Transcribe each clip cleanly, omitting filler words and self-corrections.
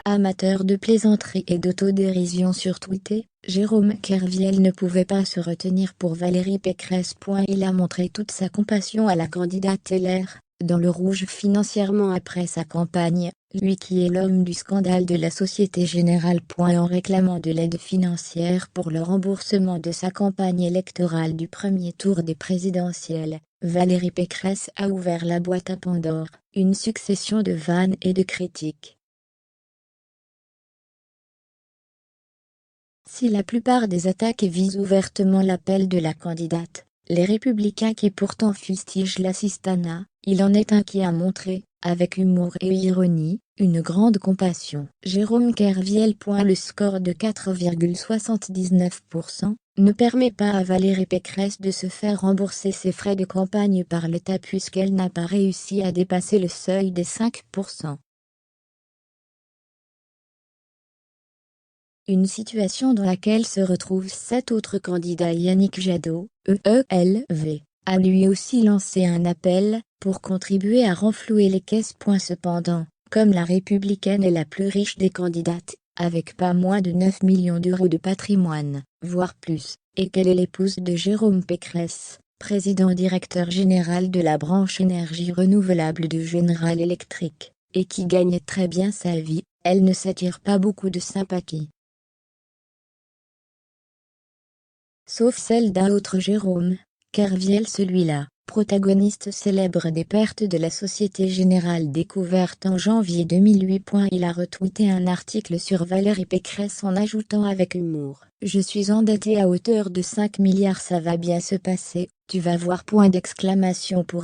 Amateur de plaisanterie et d'autodérision sur Twitter, Jérôme Kerviel ne pouvait pas se retenir pour Valérie Pécresse. Il a montré toute sa compassion à la candidate LR, dans le rouge financièrement après sa campagne, lui qui est l'homme du scandale de la Société Générale. En réclamant de l'aide financière pour le remboursement de sa campagne électorale du premier tour des présidentielles, Valérie Pécresse a ouvert la boîte à Pandore, une succession de vannes et de critiques. Si la plupart des attaques visent ouvertement l'appel de la candidate, les Républicains qui pourtant fustigent l'assistanat, il en est un qui a montré, avec humour et ironie, une grande compassion. Jérôme Kerviel. Le score de 4,79% ne permet pas à Valérie Pécresse de se faire rembourser ses frais de campagne par l'État puisqu'elle n'a pas réussi à dépasser le seuil des 5%. Une situation dans laquelle se retrouve 7 autres candidats. Yannick Jadot, EELV, a lui aussi lancé un appel pour contribuer à renflouer les caisses. Cependant, comme la républicaine est la plus riche des candidates, avec pas moins de 9 millions d'euros de patrimoine, voire plus, et qu'elle est l'épouse de Jérôme Pécresse, président-directeur général de la branche énergie renouvelable de General Electric, et qui gagne très bien sa vie, elle ne s'attire pas beaucoup de sympathie. Sauf celle d'un autre Jérôme Kerviel, celui-là, protagoniste célèbre des pertes de la Société Générale découverte en janvier 2008. Il a retweeté un article sur Valérie Pécresse en ajoutant avec humour « Je suis endetté à hauteur de 5 milliards, ça va bien se passer, tu vas voir ». Pour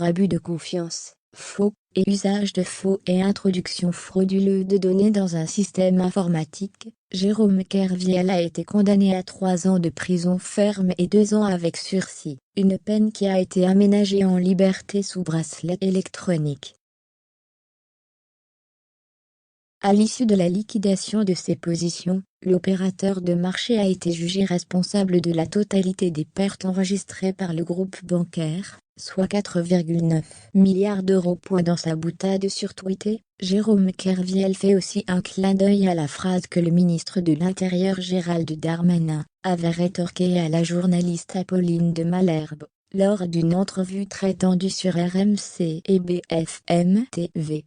abus de confiance, faux, et usage de faux et introduction frauduleuse de données dans un système informatique, Jérôme Kerviel a été condamné à 3 ans de prison ferme et 2 ans avec sursis, une peine qui a été aménagée en liberté sous bracelet électronique. À l'issue de la liquidation de ses positions, l'opérateur de marché a été jugé responsable de la totalité des pertes enregistrées par le groupe bancaire, soit 4,9 milliards d'euros. Dans sa boutade sur Twitter, Jérôme Kerviel fait aussi un clin d'œil à la phrase que le ministre de l'Intérieur Gérald Darmanin avait rétorquée à la journaliste Apolline de Malherbe, lors d'une entrevue très tendue sur RMC et BFM TV.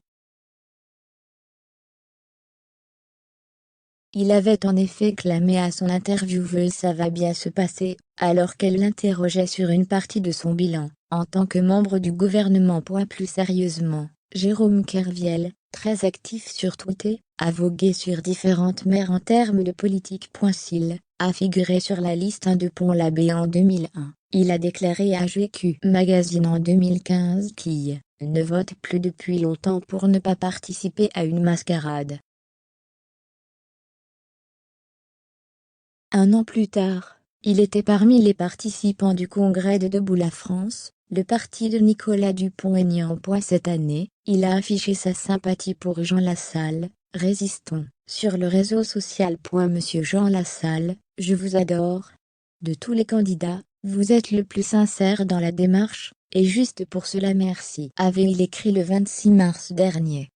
Il avait en effet clamé à son intervieweuse « ça va bien se passer », alors qu'elle l'interrogeait sur une partie de son bilan, en tant que membre du gouvernement. Plus sérieusement, Jérôme Kerviel, très actif sur Twitter, a vogué sur différentes mers en termes de politique. S'il a figuré sur la liste 1 de Pont-l'Abbé en 2001, il a déclaré à GQ Magazine en 2015 qu'il ne vote plus depuis longtemps pour ne pas participer à une mascarade. Un an plus tard, il était parmi les participants du congrès de Debout la France, le parti de Nicolas Dupont-Aignan. Cette année, il a affiché sa sympathie pour Jean Lassalle, Résistons, sur le réseau social. Monsieur Jean Lassalle, je vous adore. De tous les candidats, vous êtes le plus sincère dans la démarche, et juste pour cela merci, avait-il écrit le 26 mars dernier.